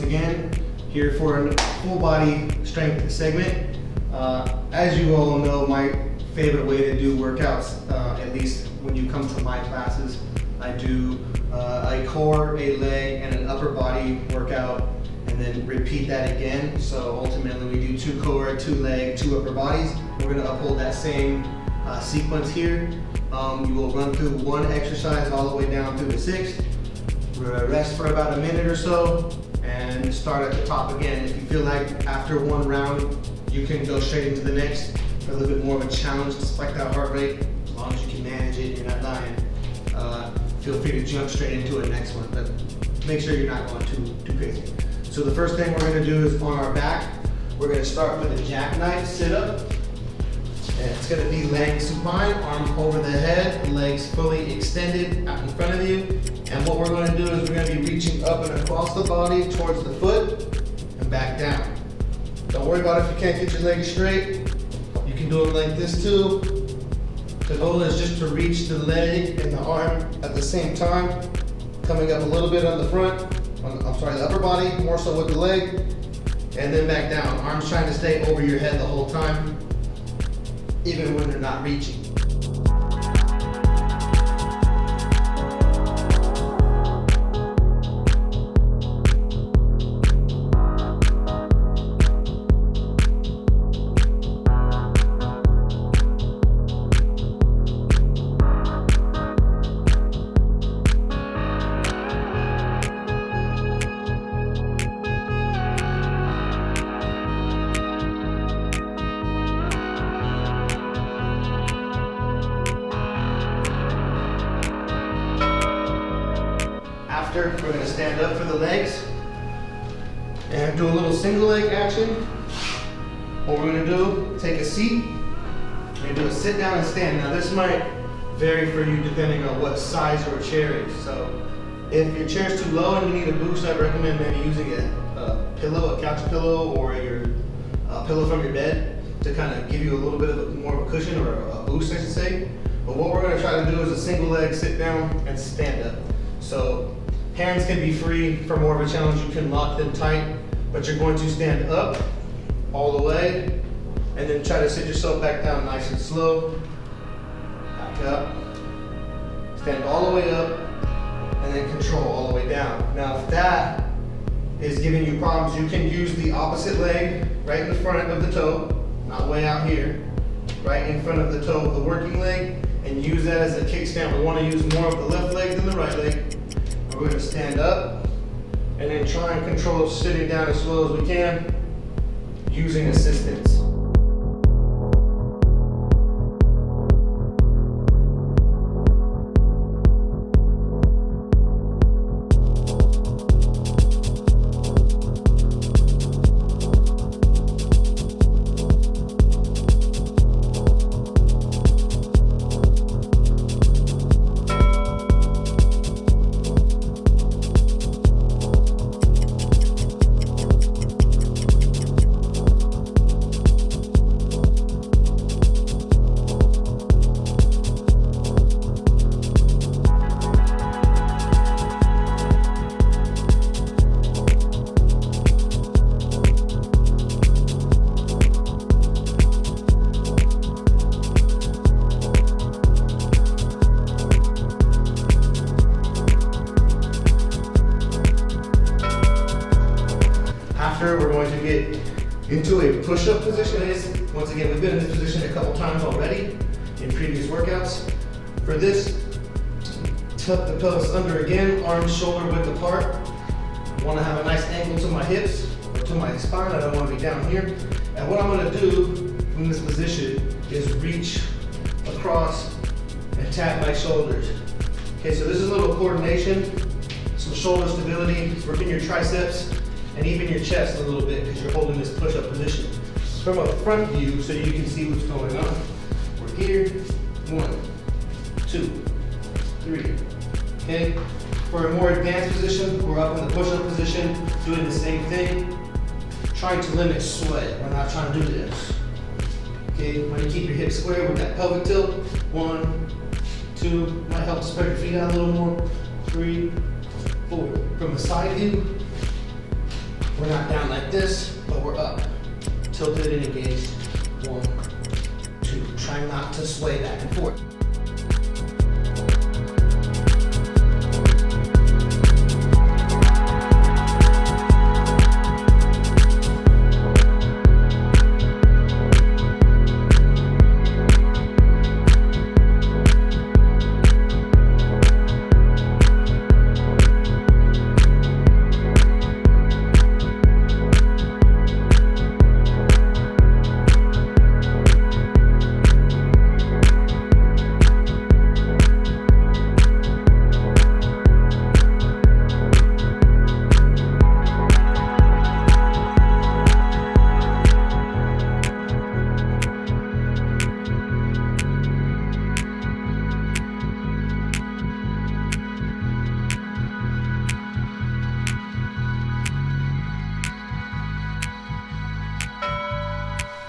again, here for a full body strength segment. As you all know, my favorite way to do workouts, at least when you come to my classes, I do a core, a leg, and an upper body workout, and then repeat that again. So ultimately we do 2 core, 2 leg, 2 upper bodies. We're gonna uphold that same sequence here. You will run through 1 exercise all the way down through the 6th. Rest for about a minute or so, and start at the top again. If you feel like after 1 round, you can go straight into the next for a little bit more of a challenge to spike that heart rate. As long as you can manage it, you're not dying. Feel free to jump straight into a next one, but make sure you're not going too crazy. So the first thing we're gonna do is on our back, we're gonna start with a jackknife sit-up. And it's gonna be legs supine, arms over the head, legs fully extended out in front of you. And what we're gonna do is we're gonna be reaching up and across the body towards the foot and back down. Don't worry about if you can't get your legs straight. You can do it like this too. The goal is just to reach the leg and the arm at the same time, coming up a little bit on the front, the upper body, more so with the leg, and then back down. Arms trying to stay over your head the whole time, even when they're not reaching. After, we're going to stand up for the legs and do a little single leg action. What we're going to do, take a seat and do a sit down and stand. Now this might vary for you depending on what size your chair is. So if your chair is too low and you need a boost, I'd recommend maybe using a pillow, a couch pillow, or your pillow from your bed to kind of give you a little bit of more of a cushion, or a boost I should say. But what we're going to try to do is a single leg sit down and stand up. So hands can be free for more of a challenge. You can lock them tight, but you're going to stand up all the way and then try to sit yourself back down nice and slow. Back up, stand all the way up, and then control all the way down. Now if that is giving you problems, you can use the opposite leg right in the front of the toe, not way out here, right in front of the toe of the working leg, and use that as a kickstand. We want to use more of the left leg than the right leg. We're going to stand up and then try and control sitting down as slow as we can using assistance. We're going to get into a push-up position. Once again, we've been in this position a couple times already in previous workouts. For this, tuck the pelvis under again, arms shoulder width apart. I want to have a nice angle to my hips or to my spine. I don't want to be down here. And what I'm going to do from this position is reach across and tap my shoulders. Okay, so this is a little coordination, some shoulder stability. It's working your triceps and even your chest a little bit because you're holding this push-up position. From a front view so you can see what's going on. We're here, 1, 2, 3, okay? For a more advanced position, we're up in the push-up position, doing the same thing, trying to limit sweat. We're not trying to do this. Okay, when you keep your hips square with that pelvic tilt, 1, 2, might help spread your feet out a little more, 3, 4. From a side view, We're not down like this, but we're up. Tilted and engaged. 1, 2. Try not to sway back and forth.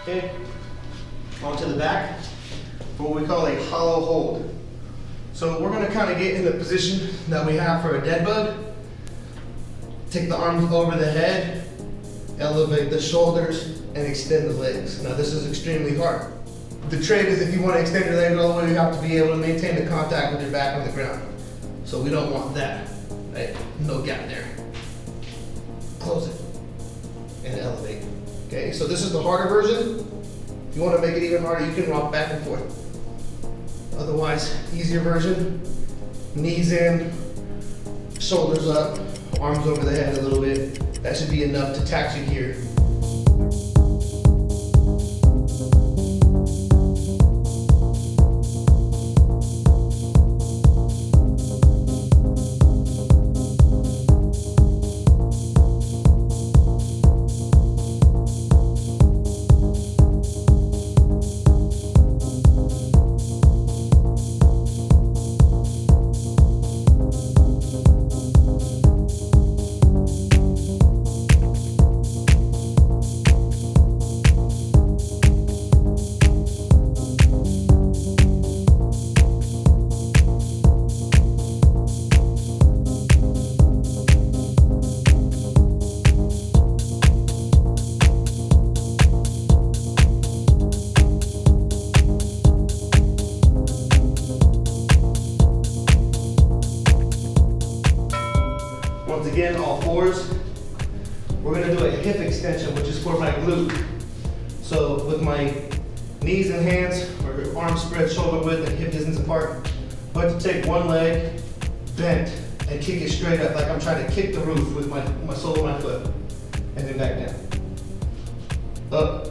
Okay, onto the back for what we call a hollow hold. So we're gonna kind of get in the position that we have for a dead bug. Take the arms over the head, elevate the shoulders, and extend the legs. Now this is extremely hard. The trick is if you want to extend your legs all the way, you have to be able to maintain the contact with your back on the ground. So we don't want that, right? No gap there. Close it and elevate. Okay, so this is the harder version. If you want to make it even harder, you can rock back and forth. Otherwise, easier version, knees in, shoulders up, arms over the head a little bit. That should be enough to tax you here. Once again, all fours. We're gonna do a hip extension, which is for my glute. So with my knees and hands, or arms spread shoulder width and hip distance apart, I like to take one leg, bent, and kick it straight up like I'm trying to kick the roof with my sole of my foot, and then back down. Up,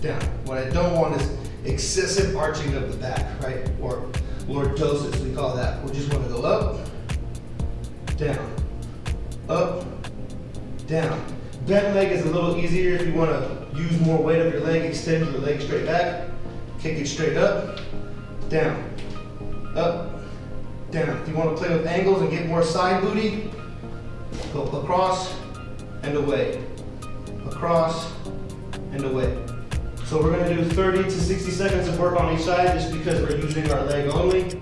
down. What I don't want is excessive arching of the back, right? Or lordosis, we call that. We just want to go up, down, up, down. Bent leg is a little easier if you want to use more weight of your leg, extend your leg straight back, kick it straight up, down, down. If you want to play with angles and get more side booty, go across and away, across and away. So we're going to do 30 to 60 seconds of work on each side just because we're using our leg only.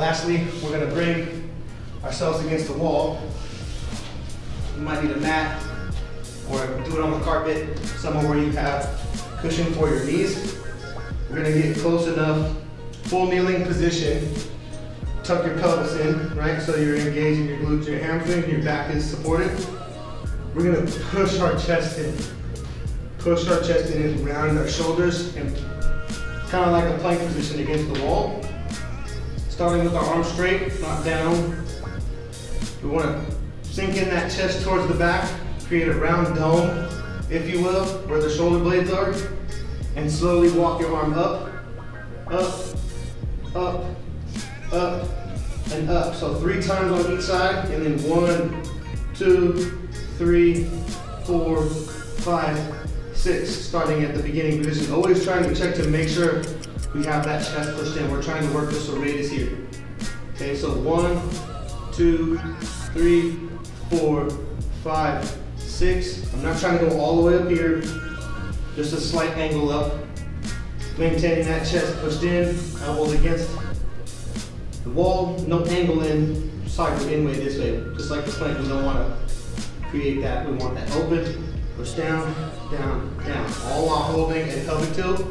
Lastly, we're gonna bring ourselves against the wall. You might need a mat or do it on the carpet, somewhere where you have cushion for your knees. We're gonna get close enough, full kneeling position. Tuck your pelvis in, right? So you're engaging your glutes, your hamstrings, your back is supported. We're gonna push our chest in. Push our chest in and round our shoulders, and kind of like a plank position against the wall. Starting with our arms straight, not down. We wanna sink in that chest towards the back, create a round dome, if you will, where the shoulder blades are, and slowly walk your arm up, up, up, up, and up. So 3 times on each side, and then 1, 2, 3, 4, 5, 6, starting at the beginning position. Always trying to check to make sure we have that chest pushed in. We're trying to work the serratus here. Okay, so 1, 2, 3, 4, 5, 6. I'm not trying to go all the way up here, just a slight angle up. Maintaining that chest pushed in, elbows against the wall, no angle in, side in way this way. Just like the plank, we don't want to create that. We want that open, push down, down, down. All while holding a pelvic tilt